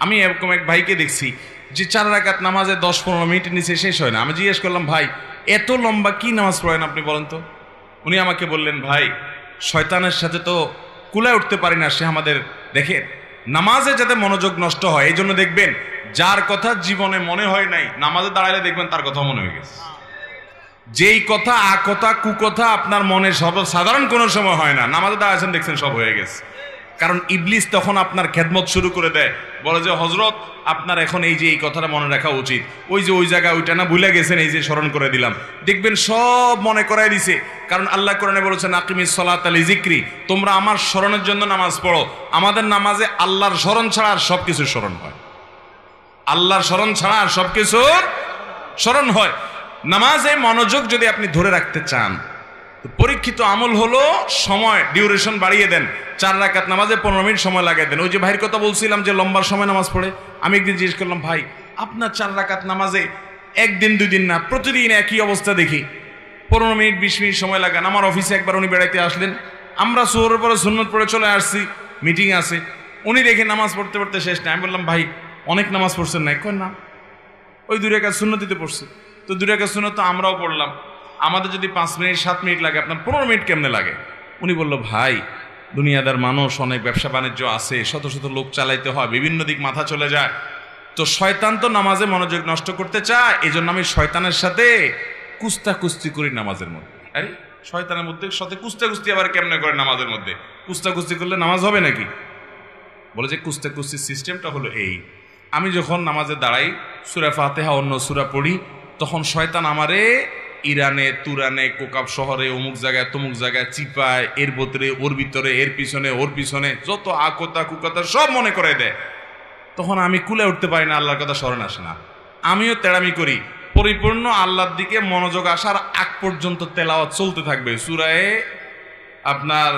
আমি এরকম এক ভাইকে দেখছি যে 4 রাকাত নামাজে 10-15 মিনিটের নিচে শেষ হয় না। আমি জিজ্ঞেস করলাম, ভাই এত লম্বা কি নামাজ পড়েন আপনি বলেন তো? উনি আমাকে বললেন, ভাই শয়তানের সাথে তো কুলায় উঠতে পারি না, সে আমাদের দেখে নামাজে যাতে মনোযোগ নষ্ট হয় এই জন্য দেখবেন যার কথা জীবনে মনে হয় নাই নামাজে দাঁড়ালে দেখবেন তার কথা মনে হয়ে গেছে। যেই কথা কথা কুকথা আপনার মনে সাধারণ কোনো সময় হয় না, নামাজে দাঁড়াচ্ছেন দেখছেন সব হয়ে গেছে। কারণ ইবলিস তখন আপনার খেদমত শুরু করে দেয়, বলে যে হজরত আপনার এখন এই যে এই কথাটা মনে রাখা উচিত, ওই যে ওই জায়গায় ওইটা না ভুলে গেছেন, এই যে স্মরণ করে দিলাম। দেখবেন সব মনে করাই দিছে, কারণ আল্লাহ কোরআনে বলেছেন আকিমিস সালাতা লিযিকরি, তোমরা আমার স্মরণের জন্য নামাজ পড়ো। আমাদের নামাজে আল্লাহর স্মরণ ছাড়া আর সবকিছু স্মরণ হয়, আল্লাহর স্মরণ ছাড়া আর সবকিছু স্মরণ হয়। নামাজে মনোযোগ যদি আপনি ধরে রাখতে চান, পরীক্ষিত আমল হলো সময় ডিউরেশন বাড়িয়ে দেন। 4 রাকাত নামাজে 15 মিনিট সময় লাগিয়ে দেন। ওই যে ভাইয়ের কথা বলছিলাম যে লম্বা সময় নামাজ পড়ে, আমি একদিন জিজ্ঞেস করলাম, ভাই আপনার 4 রাকাত নামাজে একদিন 2 দিন না প্রতিদিন একই অবস্থা দেখি, 15 মিনিট 20 মিনিট সময় লাগান। আমার অফিসে একবার উনি বেড়াইতে আসলেন, আমরা সুহরের পরে সুন্নত পড়ে চলে আসছি, মিটিং আছে, উনি দেখে নামাজ পড়তে পড়তে শেষ না। আমি বললাম, ভাই অনেক নামাজ পড়ছেন না? কই না, ওই 2 রাকাত সুন্নতিতে পড়ছে। তো 2 রাকাত সুন্নত তো আমরাও পড়লাম, আমাদের যদি 5 মিনিট 7 মিনিট লাগে, আপনার 15 মিনিট কেমনে লাগে? উনি বলল, ভাই দুনিয়াদার মানুষ, অনেক ব্যবসা বাণিজ্য আছে, শত শত লোক চালাইতে হয়, বিভিন্ন দিক মাথা চলে যায়, তো শয়তান তো নামাজে মনোযোগ নষ্ট করতে চায়, এই জন্য আমি শয়তানের সাথে কুস্তি করি নামাজের মধ্যে। আরে শয়তানের মধ্যে সাথে কুস্তি আবার কেমনে করে নামাজের মধ্যে? কুস্তি করলে নামাজ হবে নাকি? বলে যে কুস্তির সিস্টেমটা হলো এই, আমি যখন নামাজে দাঁড়াই সূরা ফাতিহা অন্য সূরা পড়ি, তখন শয়তান আমারে ইরানে তুরানে কোকাব শহরে অমুক জায়গায় তমুক জায়গায় চিপায়, এর ভিতরে ওর ভিতরে, এর পিছনে ওর পিছনে যত আকতা কুকতা সব মনে করে দেয়। তখন আমি কুলে উঠতে পারি না, আল্লাহর কথা স্মরণ আসে না। আমিও তেড়ামি করি, পরিপূর্ণ আল্লাহর দিকে মনোযোগ আসার আগ পর্যন্ত তেলাওয়াত চলতে থাকবে। সূরায়ে আপনার